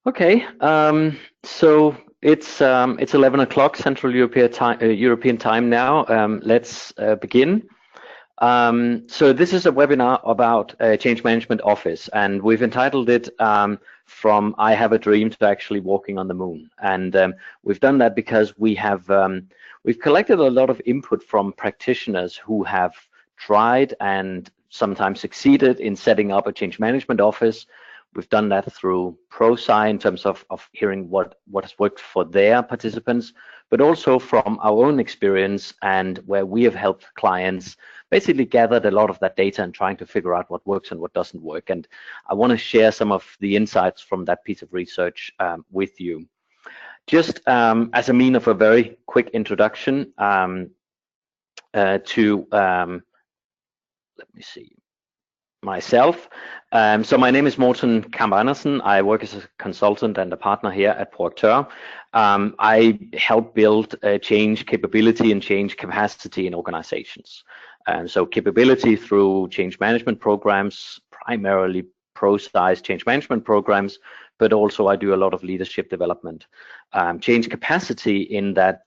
Okay, so it's 11 o'clock Central European time now. Let's begin. So this is a webinar about Change Management Office, and we've entitled it "From I Have a Dream to Actually Walking on the Moon." And we've done that because we've collected a lot of input from practitioners who have tried and sometimes succeeded in setting up a change management office. We've done that through Proacteur in terms of hearing what has worked for their participants, but also from our own experience and where we have helped clients basically gathered a lot of that data and trying to figure out what works and what doesn't work. And I want to share some of the insights from that piece of research with you. Just as a mean of a very quick introduction to, let me see, myself. So my name is Morten Kamp Andersen. I work as a consultant and a partner here at Proacteur. I help build change capability and change capacity in organizations. So capability through change management programs, primarily pro-sized change management programs, but also I do a lot of leadership development. Change capacity in that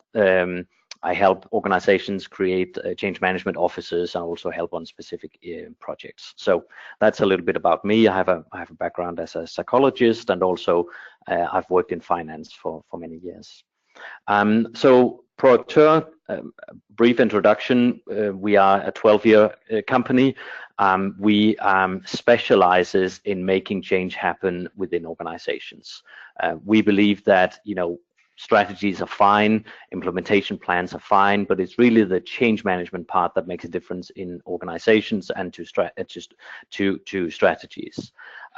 I help organizations create change management offices and also help on specific projects. So that's a little bit about me. I have a background as a psychologist, and also I've worked in finance for many years. So Proacteur, brief introduction, we are a 12-year company. We specializes in making change happen within organizations. We believe that, strategies are fine, implementation plans are fine, but it's really the change management part that makes a difference in organizations and to strategies.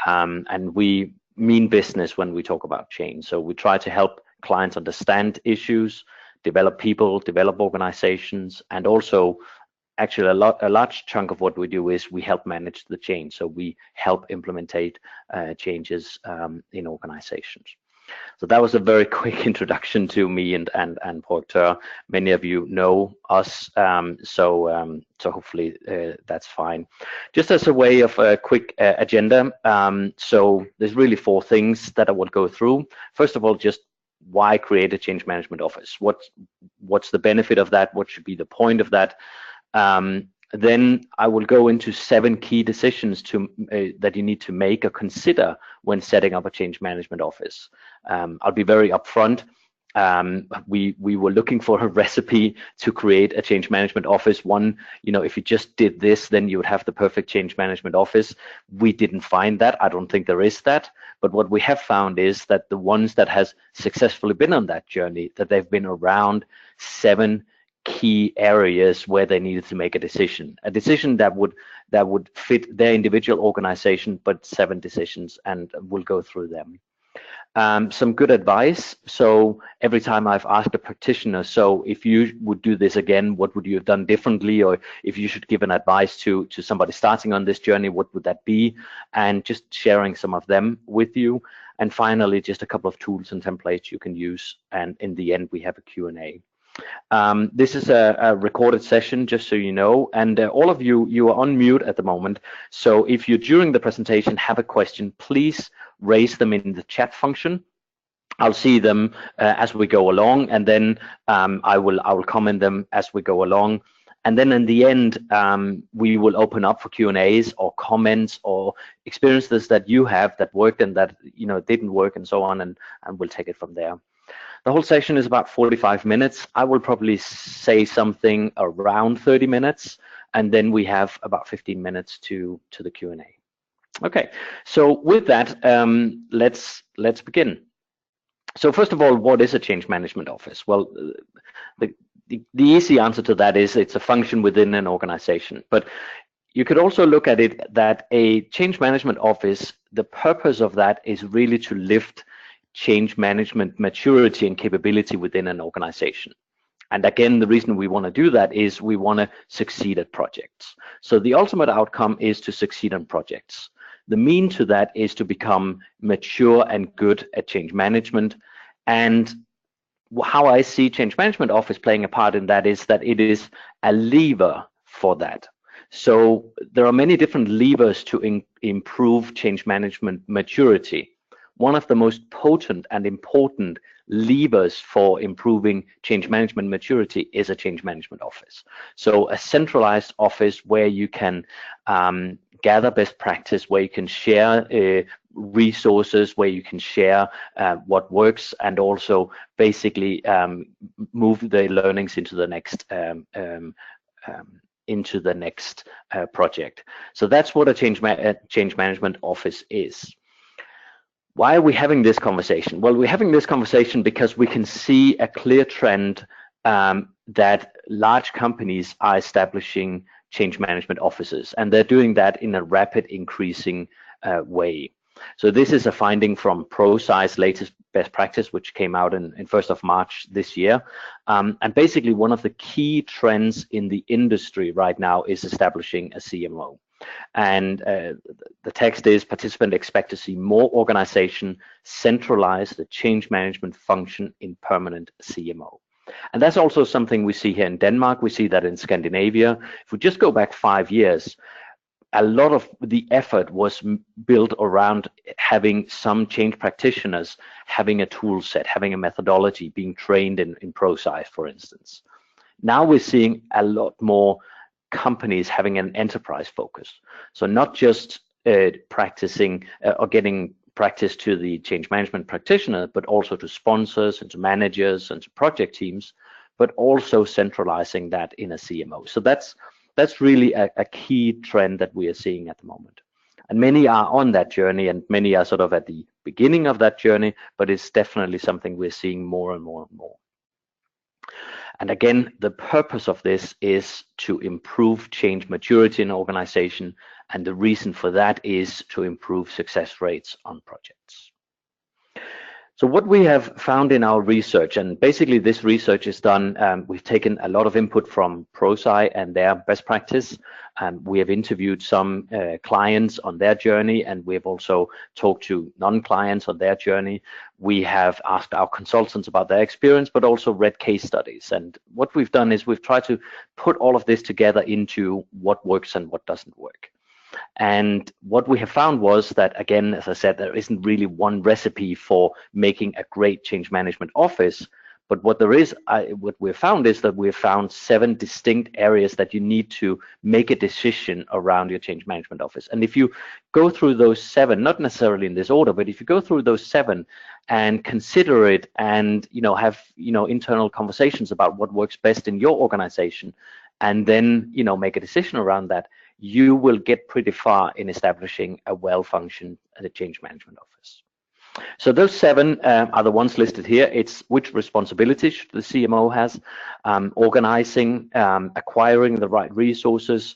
And we mean business when we talk about change. So we try to help clients understand issues, develop people, develop organizations, and also actually a large chunk of what we do is we help manage the change. So we help implementate changes in organizations. So that was a very quick introduction to me and Proacteur. Many of you know us, so hopefully that's fine. Just as a way of a quick agenda, so there's really 4 things that I will go through. First of all, just why create a change management office? What's the benefit of that? What should be the point of that? Then I will go into 7 key decisions that you need to make or consider when setting up a change management office. I'll be very upfront. We were looking for a recipe to create a change management office. One, if you just did this, then you would have the perfect change management office. We didn't find that. I don't think there is that. But what we have found is that the ones that has successfully been on that journey, that they've been around 7 key areas where they needed to make a decision that would fit their individual organization, but 7 decisions, and we'll go through them. Some good advice. So every time I've asked a practitioner, so if you would do this again, what would you have done differently? Or if you should give an advice to somebody starting on this journey, what would that be? And just sharing some of them with you. And finally, just a couple of tools and templates you can use. And in the end, we have a Q&A. This is a recorded session, just so you know, and all of you are on mute at the moment. So if you during the presentation have a question, please raise them in the chat function. I'll see them as we go along, and then I will comment them as we go along. And then in the end, we will open up for Q&As or comments or experiences that you have that worked and that didn't work, and so on, and we'll take it from there. The whole session is about 45 minutes. I will probably say something around 30 minutes, and then we have about 15 minutes to the Q&A. Okay, so with that, let's begin. So first of all, what is a change management office? Well, the easy answer to that is it's a function within an organization. But you could also look at it that a change management office, the purpose of that is really to lift change management maturity and capability within an organization. And again, the reason we want to do that is we want to succeed at projects. So the ultimate outcome is to succeed on projects. The mean to that is to become mature and good at change management. And how I see change management office playing a part in that is that it is a lever for that. So there are many different levers to improve change management maturity. one of the most potent and important levers for improving change management maturity is a change management office. So a centralized office where you can gather best practice, where you can share resources, where you can share what works, and also basically move the learnings into the next project. So that's what a change management office is. Why are we having this conversation? Well, we're having this conversation because we can see a clear trend that large companies are establishing change management offices, and they're doing that in a rapid increasing way. So this is a finding from ProActeur's latest best practice, which came out in 1st of March this year. And basically one of the key trends in the industry right now is establishing a CMO. And the text is, participants expect to see more organization centralize the change management function in permanent CMO. And that's also something we see here in Denmark. We see that in Scandinavia. If we just go back 5 years, a lot of the effort was built around having some change practitioners having a tool set, having a methodology, being trained in ProActeur, for instance. Now we're seeing a lot more companies having an enterprise focus. So not just practicing or getting practice to the change management practitioner, but also to sponsors and to managers and to project teams, but also centralizing that in a CMO. So that's really a key trend that we are seeing at the moment. And many are on that journey, and many are sort of at the beginning of that journey, but it's definitely something we're seeing more and more and more. And again, the purpose of this is to improve change maturity in an organization, and the reason for that is to improve success rates on projects. So what we have found in our research, and basically this research is done, we've taken a lot of input from Proacteur and their best practice. We have interviewed some clients on their journey, and we have also talked to non-clients on their journey. We have asked our consultants about their experience, but also read case studies. And what we've done is we've tried to put all of this together into what works and what doesn't work. And what we have found was that, again, as I said, there isn't really one recipe for making a great change management office. But what there is, what we've found is that we've found 7 distinct areas that you need to make a decision around your change management office. And if you go through those 7, not necessarily in this order, but if you go through those 7 and consider it and have internal conversations about what works best in your organization, and then make a decision around that, you will get pretty far in establishing a well-functioned change management office. So those 7 are the ones listed here. It's which responsibilities the CMO has, organizing, acquiring the right resources,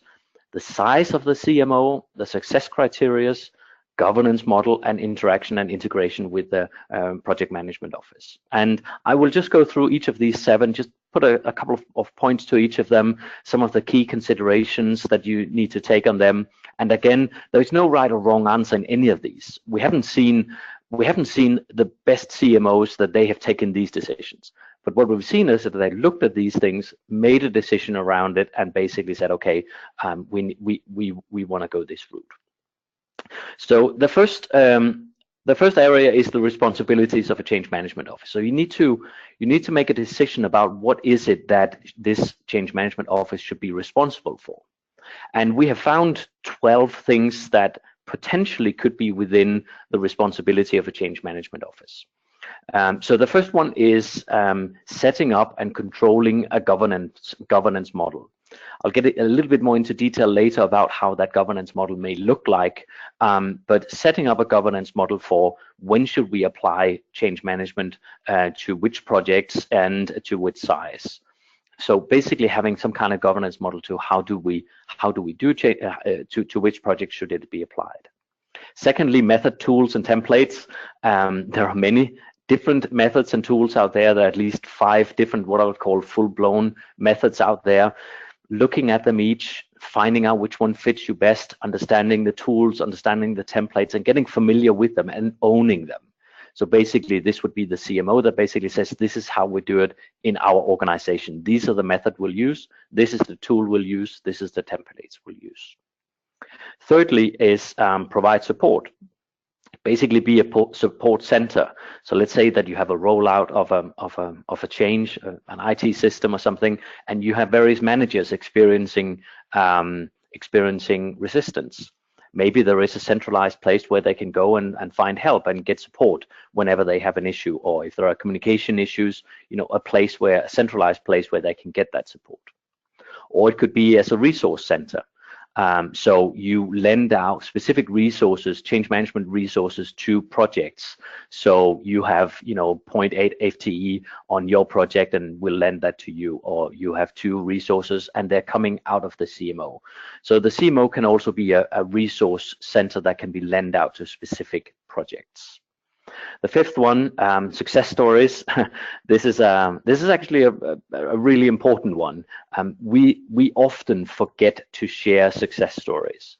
the size of the CMO, the success criteria, governance model, and interaction and integration with the project management office. And I will just go through each of these 7, just put a couple of points to each of them, some of the key considerations that you need to take on them. And again, there's no right or wrong answer in any of these. We haven't seen the best CMOs that they have taken these decisions. But what we've seen is that they looked at these things, made a decision around it, and basically said, okay, we want to go this route. So the first area is the responsibilities of a change management office. So you need to make a decision about what is it that this change management office should be responsible for. And we have found 12 things that potentially could be within the responsibility of a change management office. So the first one is setting up and controlling a governance model. I'll get a little bit more into detail later about how that governance model may look like, but setting up a governance model for when should we apply change management to which projects and to which size. So basically having some kind of governance model to how do we do change to which project should it be applied. Secondly, method, tools, and templates. There are many different methods and tools out there. There are at least 5 different what I would call full-blown methods out there. Looking at them each, finding out which one fits you best, understanding the tools, understanding the templates, and getting familiar with them and owning them. So basically, this would be the CMO that basically says, this is how we do it in our organization. These are the method we'll use. This is the tool we'll use. This is the templates we'll use. Thirdly is provide support. basically be a support center. So let's say that you have a rollout of a change, an IT system or something, and you have various managers experiencing resistance. Maybe there is a centralized place where they can go and find help and get support whenever they have an issue, or if there are communication issues, a centralized place where they can get that support. Or it could be as a resource center. So you lend out specific resources, change management resources to projects. So you have, 0.8 FTE on your project and we'll lend that to you, or you have 2 resources and they're coming out of the CMO. So the CMO can also be a resource center that can be lent out to specific projects. The 5th one, success stories. This is actually a really important one. We often forget to share success stories.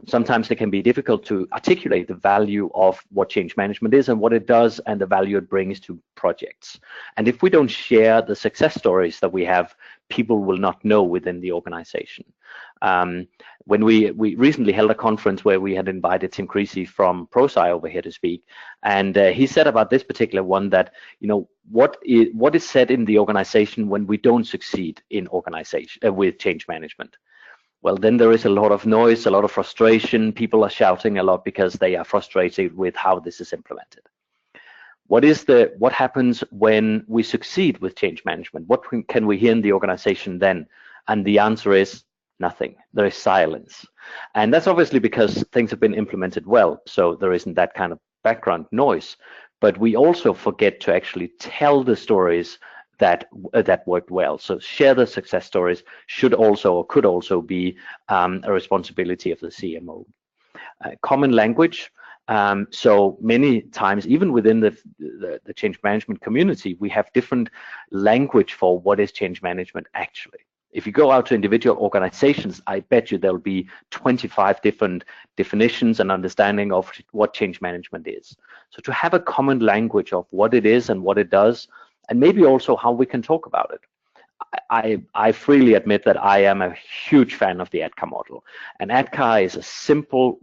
Sometimes it can be difficult to articulate the value of what change management is and what it does and the value it brings to projects. And if we don't share the success stories that we have, people will not know within the organization. When we recently held a conference where we had invited Tim Creasy from Proacteur over here to speak, and he said about this particular one that, what is said in the organization when we don't succeed in organization with change management. Well, then there is a lot of noise, a lot of frustration. People are shouting a lot because they are frustrated with how this is implemented. What happens when we succeed with change management? What can we hear in the organization then? And the answer is nothing. There is silence. And that's obviously because things have been implemented well, so there isn't that kind of background noise. But we also forget to actually tell the stories that worked well. So share the success stories should also, or could also, be a responsibility of the CMO. Common language. So many times, even within the change management community, we have different language for what is change management actually. If you go out to individual organizations, I bet you there'll be 25 different definitions and understanding of what change management is. So to have a common language of what it is and what it does, and maybe also how we can talk about it. I freely admit that I am a huge fan of the ADKAR model. And ADKAR is a simple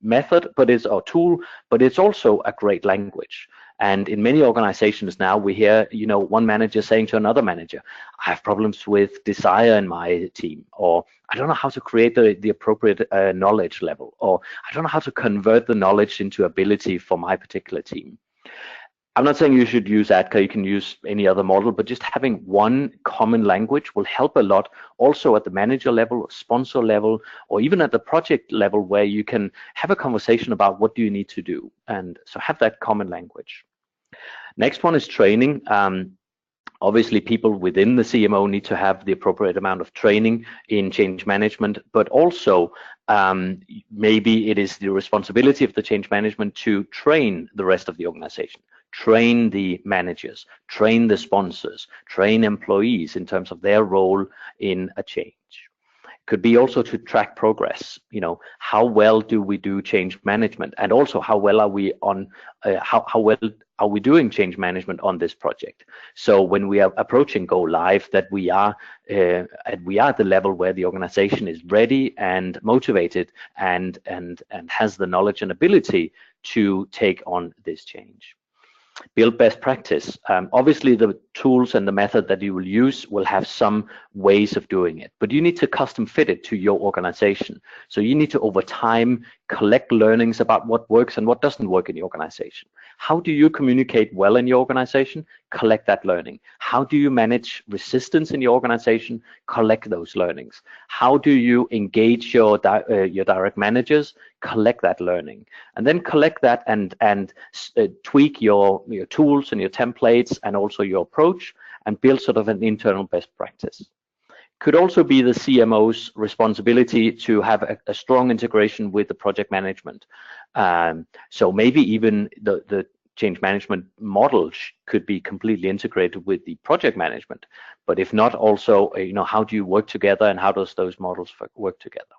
method, but it's a tool, but it's also a great language. And in many organizations now, we hear, one manager saying to another manager, I have problems with desire in my team, or I don't know how to create the appropriate knowledge level, or I don't know how to convert the knowledge into ability for my particular team. I'm not saying you should use ADKAR, you can use any other model, but just having one common language will help a lot, also at the manager level, sponsor level, or even at the project level, where you can have a conversation about what do you need to do. And so have that common language. Next one is training. Obviously, people within the CMO need to have the appropriate amount of training in change management, but also maybe it is the responsibility of the change management to train the rest of the organization. Train the managers, train the sponsors, train employees in terms of their role in a change. Could be also to track progress. How well do we do change management, and also how well are we on? How well are we doing change management on this project? So when we are approaching go live, that we are at the level where the organization is ready and motivated and has the knowledge and ability to take on this change. Build best practice. Obviously, the tools and the method that you will use will have some ways of doing it, but you need to custom fit it to your organization. So you need to, over time, collect learnings about what works and what doesn't work in your organization. How do you communicate well in your organization? Collect that learning. How do you manage resistance in your organization? Collect those learnings. How do you engage your direct managers? Collect that learning, and then collect that and tweak your tools and your templates and also your approach, and build sort of an internal best practice. Could also be the CMO's responsibility to have a strong integration with the project management. So maybe even the change management model could be completely integrated with the project management. But if not, also, how do you work together, and how does those models work together?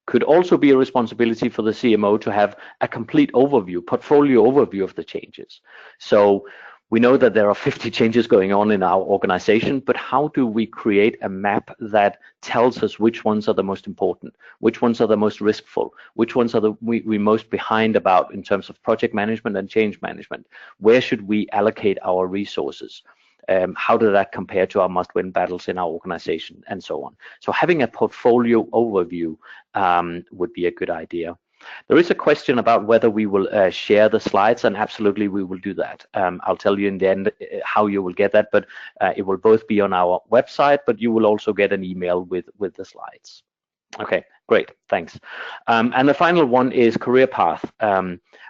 Could also be a responsibility for the CMO to have a complete overview, portfolio overview of the changes. So We know that there are 50 changes going on in our organization, but how do we create a map that tells us which ones are the most important, which ones are the most riskful, which ones are we most behind about in terms of project management and change management? Where should we allocate our resources? How does that compare to our must-win battles in our organization, and so on? So having a portfolio overview would be a good idea. There is a question about whether we will share the slides, and absolutely we will do that. I'll tell you in the end how you will get that, but it will both be on our website, but you will also get an email with the slides. Okay, great, thanks. And the final one is career path.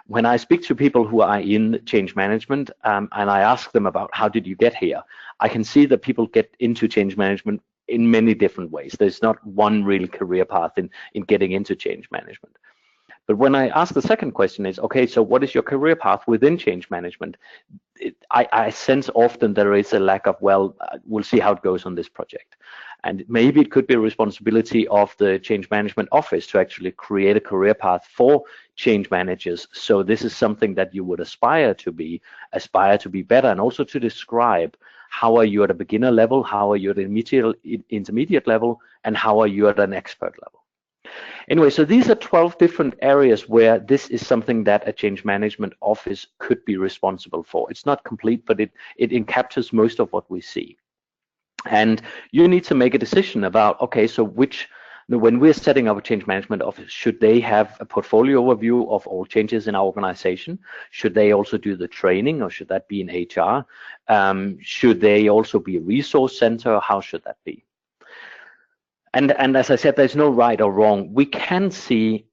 When I speak to people who are in change management and I ask them about how did you get here, I can see that people get into change management in many different ways. There's not one real career path in getting into change management. But when I ask the second question is, okay, so what is your career path within change management? I sense often there is a lack of, well, we'll see how it goes on this project. And maybe it could be a responsibility of the change management office to actually create a career path for change managers. So this is something that you would aspire to be better, and also to describe how are you at a beginner level, how are you at an intermediate level, and how are you at an expert level. Anyway, so these are 12 different areas where this is something that a change management office could be responsible for. It's not complete, but it encapsulates most of what we see. And you need to make a decision about, okay, so when we're setting up a change management office, should they have a portfolio overview of all changes in our organization? Should they also do the training, or should that be in HR? Should they also be a resource center? How should that be? And as I said, there's no right or wrong. We can see,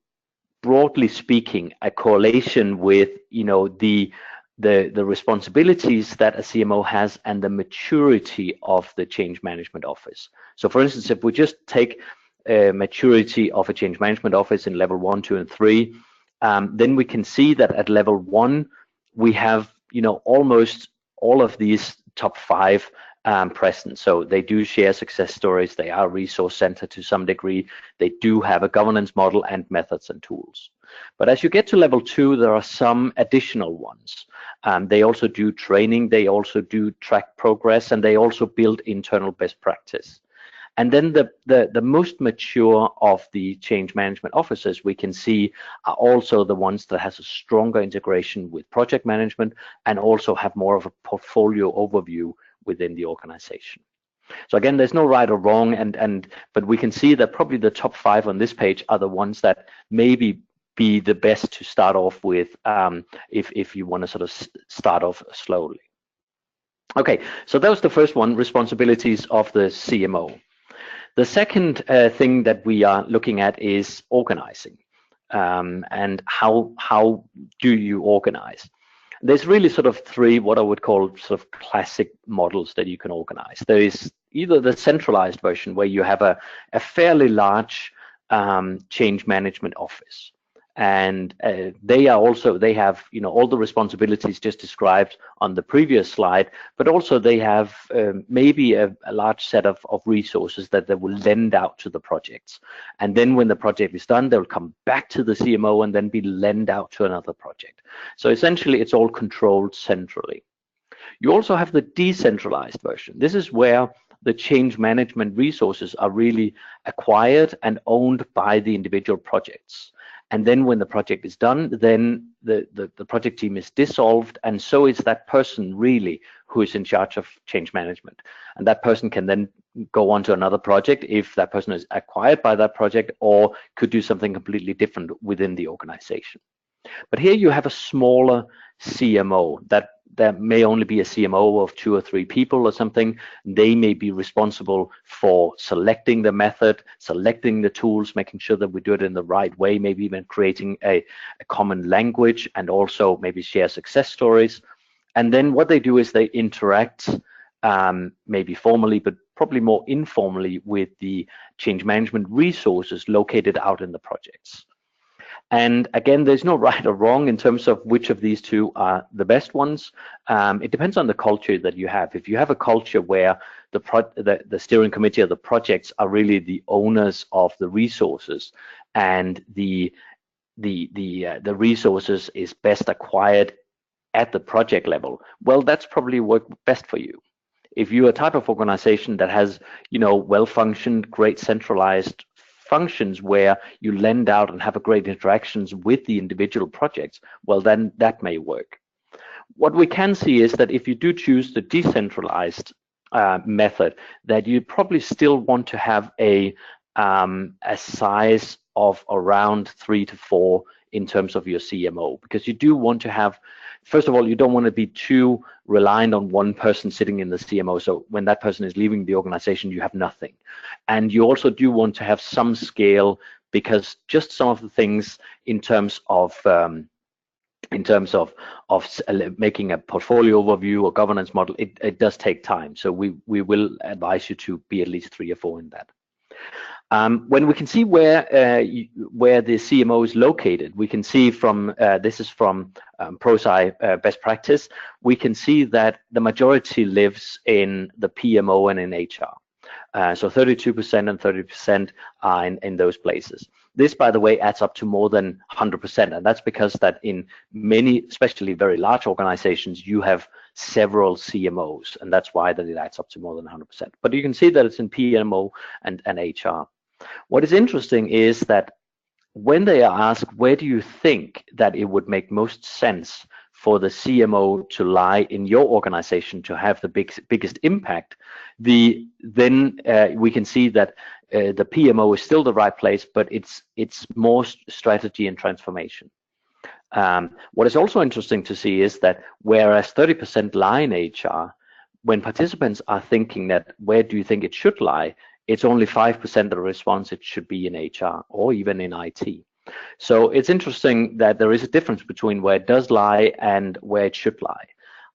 broadly speaking, a correlation with the responsibilities that a CMO has and the maturity of the change management office. So for instance, if we just take maturity of a change management office in level 1, 2, and 3, then we can see that at level 1 we have almost all of these top 5 present. So they do share success stories, they are resource centered to some degree, they do have a governance model and methods and tools. But as you get to level 2, there are some additional ones. They also do training, they also do track progress, and they also build internal best practice. And then the most mature of the change management officers we can see are also the ones that has a stronger integration with project management and also have more of a portfolio overview within the organization. So again, there's no right or wrong, but we can see that probably the top 5 on this page are the ones that maybe be the best to start off with if you want to sort of start off slowly. Okay, so that was the first one, responsibilities of the CMO. The second thing that we are looking at is organizing, and how do you organize? There's really sort of 3 what I would call sort of classic models that you can organize. There is either the centralized version where you have a fairly large change management office, and they have all the responsibilities just described on the previous slide, but also they have maybe a large set of resources that they will lend out to the projects, and then when the project is done they'll come back to the CMO and then be lent out to another project. So essentially it's all controlled centrally. You also have the decentralized version. This is where the change management resources are really acquired and owned by the individual projects. And then when the project is done, then the project team is dissolved, and so is that person really who is in charge of change management. And that person can then go on to another project if that person is acquired by that project, or could do something completely different within the organization. But here you have a smaller CMO that may only be a CMO of 2 or 3 people or something. They may be responsible for selecting the method, selecting the tools, making sure that we do it in the right way, maybe even creating a common language, and also maybe share success stories. And then what they do is they interact, maybe formally, but probably more informally, with the change management resources located out in the projects. And again, there's no right or wrong in terms of which of these 2 are the best ones. It depends on the culture that you have. If you have a culture where the steering committee of the projects are really the owners of the resources, and the resources is best acquired at the project level, well, that's probably work best for you. If you're a type of organization that has, well-functioned, great centralized functions where you lend out and have a great interactions with the individual projects, well, then that may work. What we can see is that if you do choose the decentralized method, that you probably still want to have a size of around 3 to 4 in terms of your CMO, because you do want to have, first of all, you don't want to be too reliant on one person sitting in the CMO. So when that person is leaving the organization, you have nothing. And you also do want to have some scale, because just some of the things in terms of making a portfolio overview or governance model, it does take time. So we will advise you to be at least 3 or 4 in that. When we can see where the CMO is located, we can see from this is from ProSci best practice. We can see that the majority lives in the PMO and in HR. So 32% and 30% are in those places. This, by the way, adds up to more than 100%, and that's because that in many, especially very large organizations, you have several CMOs, and that's why that it adds up to more than 100%. But you can see that it's in PMO and HR. What is interesting is that when they are asked, where do you think that it would make most sense for the CMO to lie in your organization to have the biggest impact, then we can see that the PMO is still the right place, but it's more strategy and transformation. What is also interesting to see is that whereas 30% lie in HR, when participants are thinking that where do you think it should lie, it's only 5% of the response it should be in HR or even in IT. So it's interesting that there is a difference between where it does lie and where it should lie.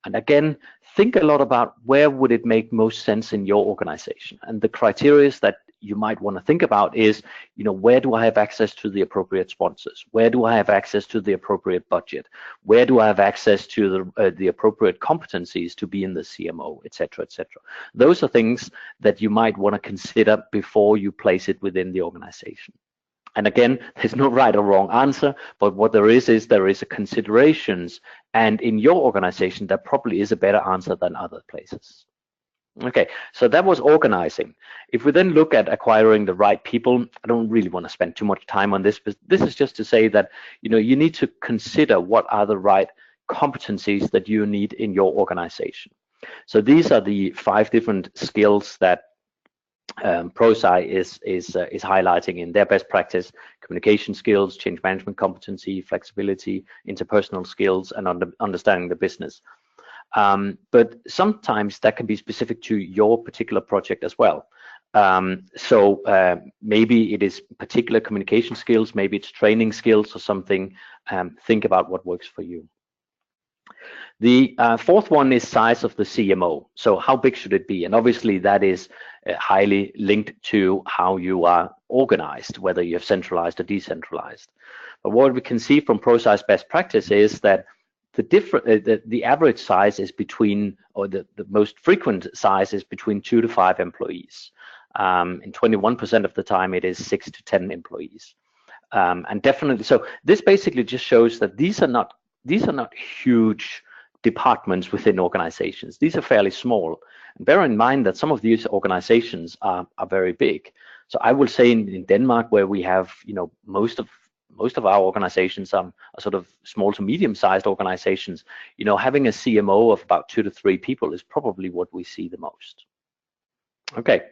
And again, think a lot about where would it make most sense in your organization. And the criteria that you might want to think about is, where do I have access to the appropriate sponsors? Where do I have access to the appropriate budget? Where do I have access to the appropriate competencies to be in the CMO, etc., etc. Those are things that you might want to consider before you place it within the organization. And again, there's no right or wrong answer, but what there is a considerations, and in your organization, there probably is a better answer than other places. Okay, so that was organizing. If we then look at acquiring the right people, I don't really want to spend too much time on this, but this is just to say that, you need to consider what are the right competencies that you need in your organization. So these are the 5 different skills that ProSci is highlighting in their best practice: communication skills, change management competency, flexibility, interpersonal skills, and understanding the business. But sometimes that can be specific to your particular project as well. So maybe it is particular communication skills, maybe it's training skills or something. Think about what works for you. The 4th one is size of the CMO. So how big should it be? And obviously that is highly linked to how you are organized, whether you have centralized or decentralized. But what we can see from ProSci's best practice is that the average size is between, or the most frequent size is between 2 to 5 employees. In 21% of the time, it is 6 to 10 employees. And definitely, so this basically just shows that these are not huge departments within organizations. These are fairly small. And bear in mind that some of these organizations are very big. So I will say in Denmark, where we have, most of our organizations are sort of small to medium-sized organizations, having a CMO of about 2 to 3 people is probably what we see the most. Okay.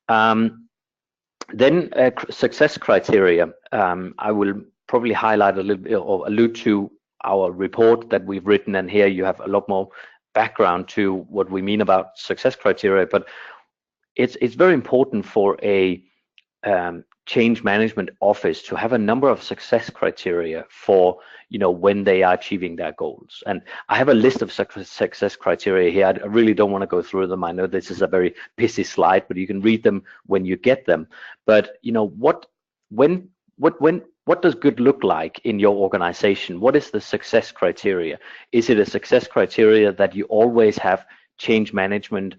Then success criteria. I will probably highlight a little bit or allude to our report that we've written, and here you have a lot more background to what we mean about success criteria. But it's very important for a change management office to have a number of success criteria for when they are achieving their goals. And I have a list of success criteria here. I really don't want to go through them. I know this is a very busy slide, but you can read them when you get them. But what does good look like in your organization? What is the success criteria? Is it a success criteria that you always have change management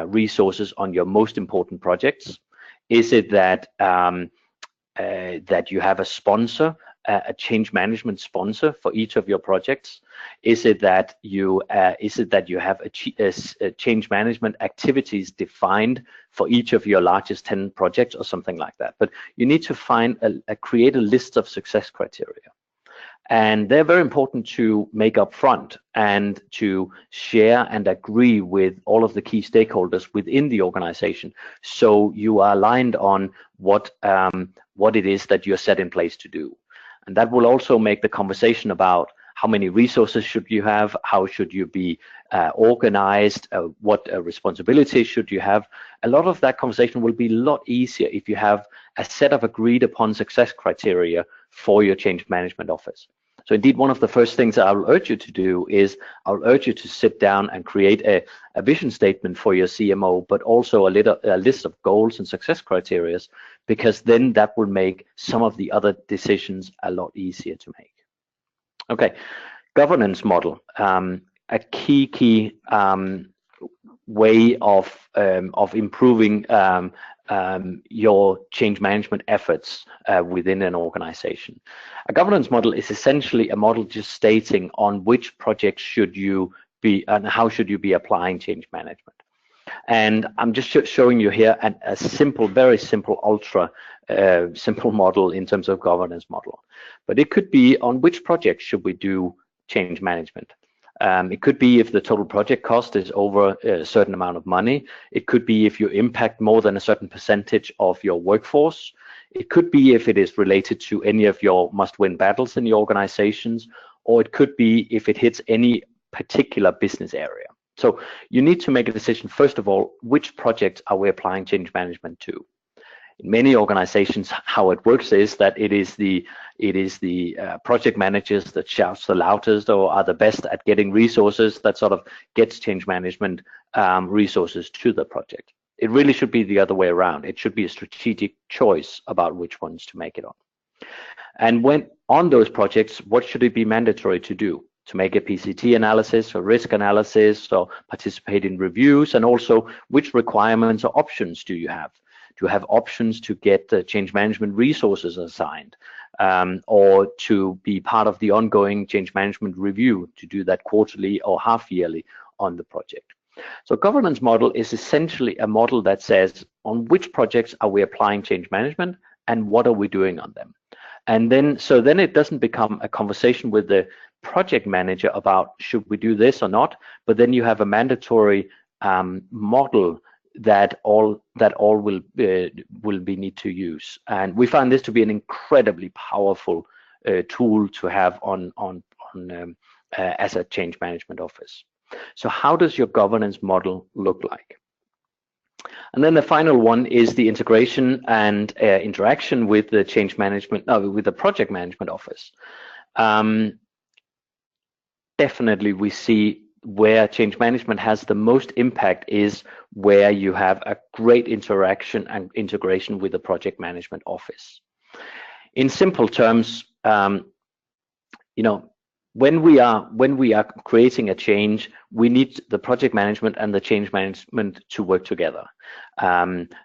resources on your most important projects? Is it that that you have a sponsor a change management sponsor for each of your projects? Is it that you have a change management activities defined for each of your largest 10 projects or something like that? But you need to find create a list of success criteria. And they're very important to make up front and to share and agree with all of the key stakeholders within the organization, so you are aligned on what it is that you're set in place to do. And that will also make the conversation about how many resources should you have, how should you be organized, what responsibilities should you have. A lot of that conversation will be a lot easier if you have a set of agreed upon success criteria for your change management office. So indeed, one of the first things that I will urge you to do is I'll urge you to sit down and create a vision statement for your CMO, but also a list of goals and success criteria, because then that will make some of the other decisions a lot easier to make. Okay, governance model, a key way of improving your change management efforts within an organization. A governance model is essentially a model just stating on which projects should you be and how should you be applying change management. And I'm just showing you here a simple, very simple, ultra simple model in terms of governance model. But it could be on which project should we do change management. It could be if the total project cost is over a certain amount of money. It could be if you impact more than a certain percentage of your workforce. It could be if it is related to any of your must-win battles in your organizations, or it could be if it hits any particular business area. So you need to make a decision, first of all, which projects are we applying change management to? In many organizations, how it works is that it is the project managers that shouts the loudest or are the best at getting resources that sort of gets change management resources to the project. It really should be the other way around. It should be a strategic choice about which ones to make it on. And when on those projects, what should it be mandatory to do? To make a PCT analysis or risk analysis or participate in reviews, and also which requirements or options do you have? To have options to get the change management resources assigned, or to be part of the ongoing change management review, to do that quarterly or half yearly on the project. So governance model is essentially a model that says on which projects are we applying change management and what are we doing on them. And then, so then it doesn't become a conversation with the project manager about should we do this or not, but then you have a mandatory model that all will be need to use. And we find this to be an incredibly powerful tool to have on as a change management office. So how does your governance model look like? And then the final one is the integration and interaction with the change management, with the project management office. Definitely we see where change management has the most impact is where you have a great interaction and integration with the project management office. In simple terms, you know, when we are creating a change, we need the project management and the change management to work together.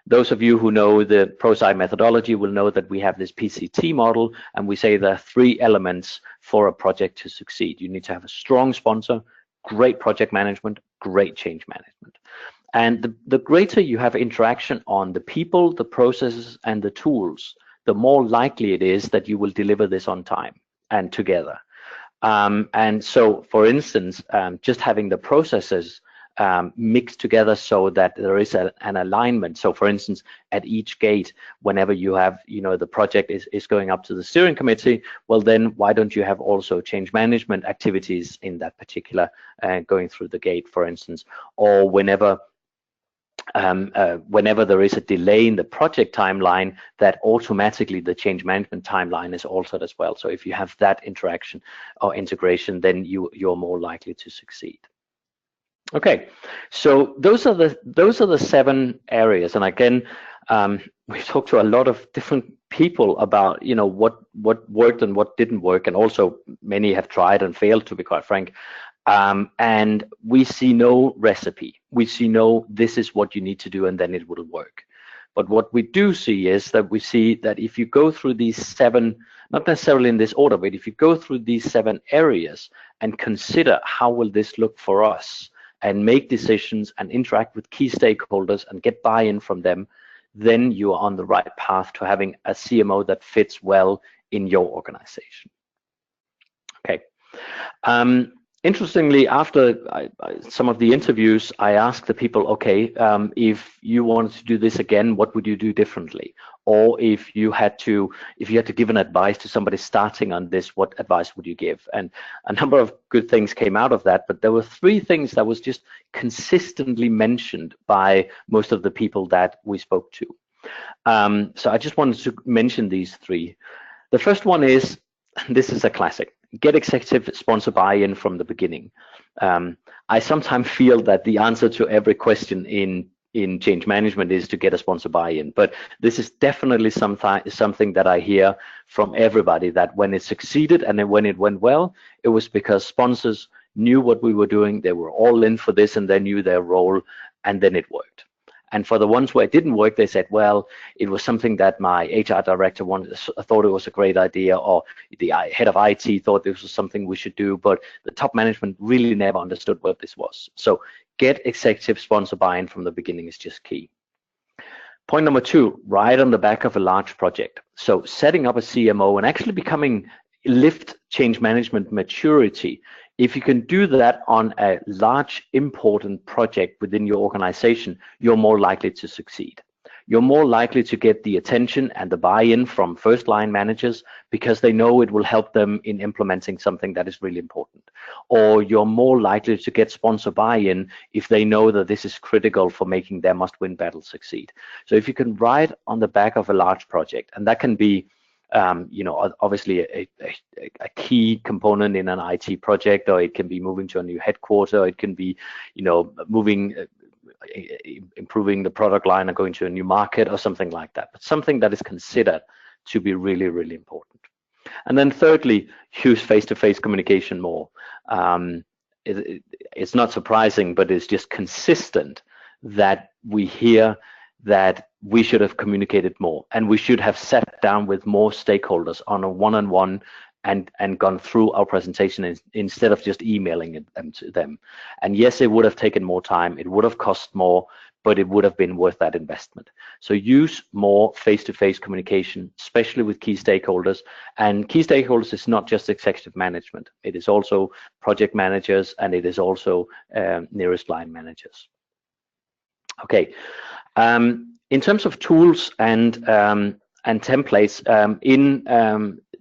Those of you who know the ProSci methodology will know that we have this PCT model, and we say there are 3 elements for a project to succeed. You need to have a strong sponsor, great project management, great change management. And the greater you have interaction on the people, the processes, and the tools, the more likely it is that you will deliver this on time and together. And so, for instance, just having the processes mixed together so that there is an alignment. So, for instance, at each gate, whenever you have, you know, the project is going up to the steering committee, well, then why don't you have also change management activities in that particular going through the gate, for instance, or whenever there is a delay in the project timeline, that automatically the change management timeline is altered as well. So if you have that interaction or integration, then you're more likely to succeed. Okay, so those are the 7 areas, and again, we've talked to a lot of different people about, you know, what worked and what didn't work, and also many have tried and failed, to be quite frank. And we see no recipe. We see no, this is what you need to do and then it will work. But what we do see is that we see that if you go through these 7, not necessarily in this order, but if you go through these 7 areas and consider how will this look for us, and make decisions and interact with key stakeholders and get buy-in from them, then you are on the right path to having a CMO that fits well in your organization. Okay. Interestingly, after some of the interviews, I asked the people, okay, if you wanted to do this again, what would you do differently? Or if you had to give an advice to somebody starting on this, what advice would you give? And a number of good things came out of that, but there were 3 things that was just consistently mentioned by most of the people that we spoke to. So I just wanted to mention these 3. The first one is, this is a classic, get executive sponsor buy-in from the beginning. I sometimes feel that the answer to every question in change management is to get a sponsor buy-in, but this is definitely something that I hear from everybody, that when it succeeded and then when it went well, it was because sponsors knew what we were doing, they were all in for this, and they knew their role, and then it worked. And for the ones where it didn't work, they said, well, it was something that my HR director thought it was a great idea, or the head of IT thought this was something we should do, but the top management really never understood what this was. So get executive sponsor buy-in from the beginning is just key. Point number 2, right on the back of a large project. So setting up a CMO and actually lift change management maturity. If you can do that on a large, important project within your organization, you're more likely to succeed. You're more likely to get the attention and the buy-in from first-line managers because they know it will help them in implementing something that is really important. Or you're more likely to get sponsor buy-in if they know that this is critical for making their must-win battle succeed. So if you can ride on the back of a large project, and that can be obviously a key component in an IT project, or it can be moving to a new headquarter, it can be, improving the product line or going to a new market or something like that, but something that is considered to be really, really important. And then thirdly, use face-to-face communication more. It's not surprising, but it's just consistent that we hear that we should have communicated more, and we should have sat down with more stakeholders on a one-on-one and gone through our presentation instead of just emailing them to them. And yes, it would have taken more time, it would have cost more, but it would have been worth that investment. So use more face-to-face communication, especially with key stakeholders. And key stakeholders is not just executive management, it is also project managers, and it is also nearest line managers. Okay. In terms of tools and templates, in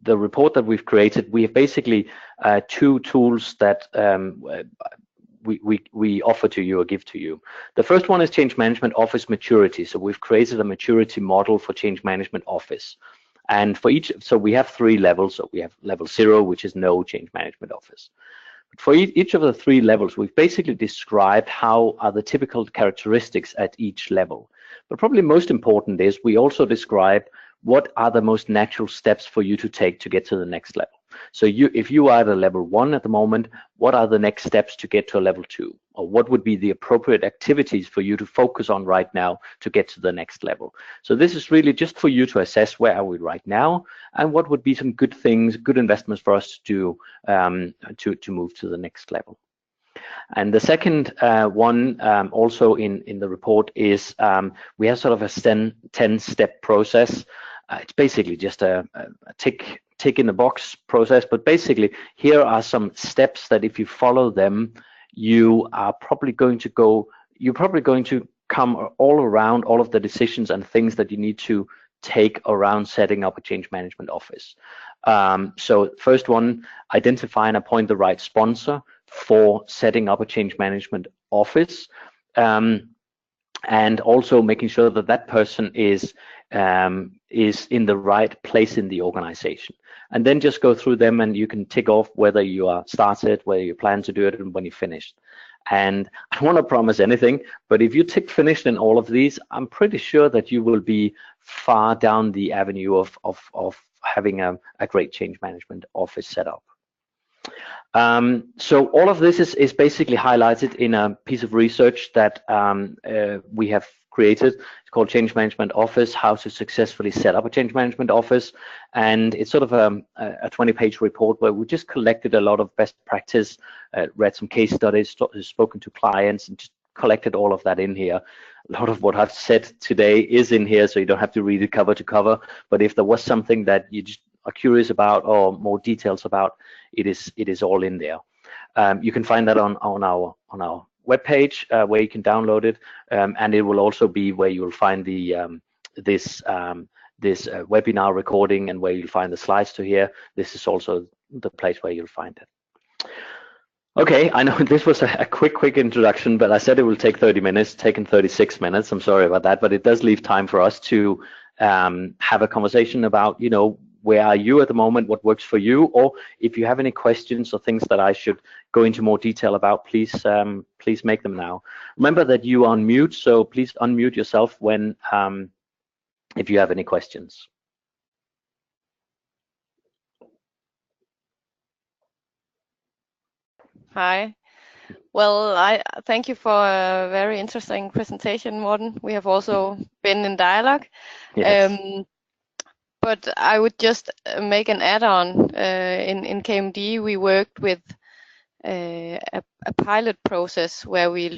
the report that we've created, we have basically 2 tools that we offer to you or give to you. The first one is Change Management Office Maturity. So we've created a maturity model for Change Management Office. And for each, so we have 3 levels. So we have level 0, which is no Change Management Office. But for each of the 3 levels, we've basically described how are the typical characteristics at each level. But probably most important is we also describe what are the most natural steps for you to take to get to the next level. So if you are at a level 1 at the moment, what are the next steps to get to a level 2? Or what would be the appropriate activities for you to focus on right now to get to the next level? So this is really just for you to assess where are we right now, and what would be some good things, good investments for us to do to move to the next level. And the second one, also in the report, is we have sort of a 10-step process. It's basically just a tick in the box process, but basically here are some steps that if you follow them, you are probably going to come all around all of the decisions and things that you need to take around setting up a change management office. So first one, identify and appoint the right sponsor for setting up a change management office, and also making sure that that person is in the right place in the organization. And then just go through them, and you can tick off whether you are started, whether you plan to do it, and when you finished. And I don't want to promise anything, but if you tick finished in all of these, I'm pretty sure that you will be far down the avenue of having a great change management office set up. So all of this is basically highlighted in a piece of research that we have created. It's called Change Management Office, how to successfully set up a change management office. And it's sort of a 20-page report where we just collected a lot of best practice, read some case studies, spoken to clients, and just collected all of that in here. A lot of what I've said today is in here, so you don't have to read it cover to cover. But if there was something that you just are curious about or more details about, it is all in there. You can find that on our webpage where you can download it, and it will also be where you will find the this webinar recording, and where you'll find the slides to here. This is also the place where you'll find it. Okay, I know this was a quick introduction, but I said it will take 30 minutes, taken 36 minutes. I'm sorry about that, but it does leave time for us to have a conversation about, you know, where are you at the moment, what works for you, or if you have any questions or things that I should go into more detail about, please please make them now. Remember that you are on mute, so please unmute yourself when if you have any questions. Hi. Well, I thank you for a very interesting presentation, Morten. We have also been in dialogue. Yes. But I would just make an add-on. In KMD, we worked with a pilot process where we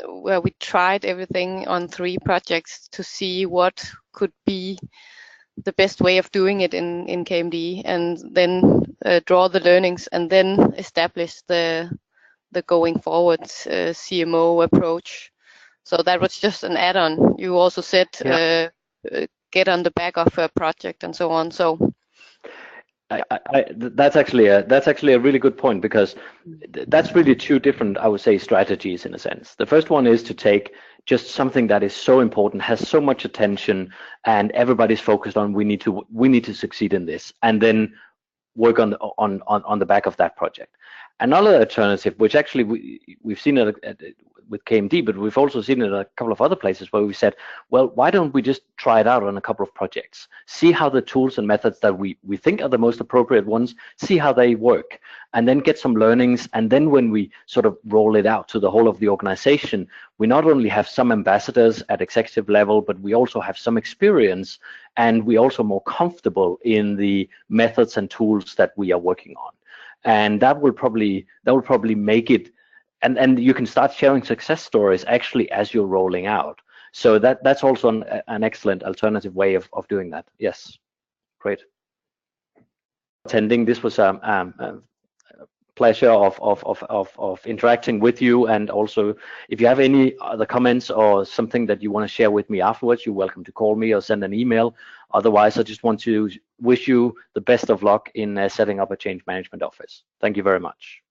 where we tried everything on 3 projects to see what could be the best way of doing it in KMD, and then draw the learnings, and then establish the going forward CMO approach. So that was just an add-on. You also said get on the back of a project and so on. So that's actually a really good point, because that's really 2 different, I would say, strategies in a sense. The first one is to take just something that is so important, has so much attention, and everybody's focused on we need to succeed in this, and then work on the back of that project. Another alternative, which actually we've seen it with KMD, but we've also seen it at a couple of other places, where we said, well, why don't we just try it out on a couple of projects, see how the tools and methods that we think are the most appropriate ones, see how they work, and then get some learnings. And then when we sort of roll it out to the whole of the organization, we not only have some ambassadors at executive level, but we also have some experience, and we're also more comfortable in the methods and tools that we are working on. And that will probably make it, and you can start sharing success stories actually as you're rolling out. So that's also an excellent alternative way of doing that. Yes, great. Attending, this was a pleasure of interacting with you, and also if you have any other comments or something that you want to share with me afterwards, you're welcome to call me or send an email. Otherwise, I just want to wish you the best of luck in setting up a change management office. Thank you very much.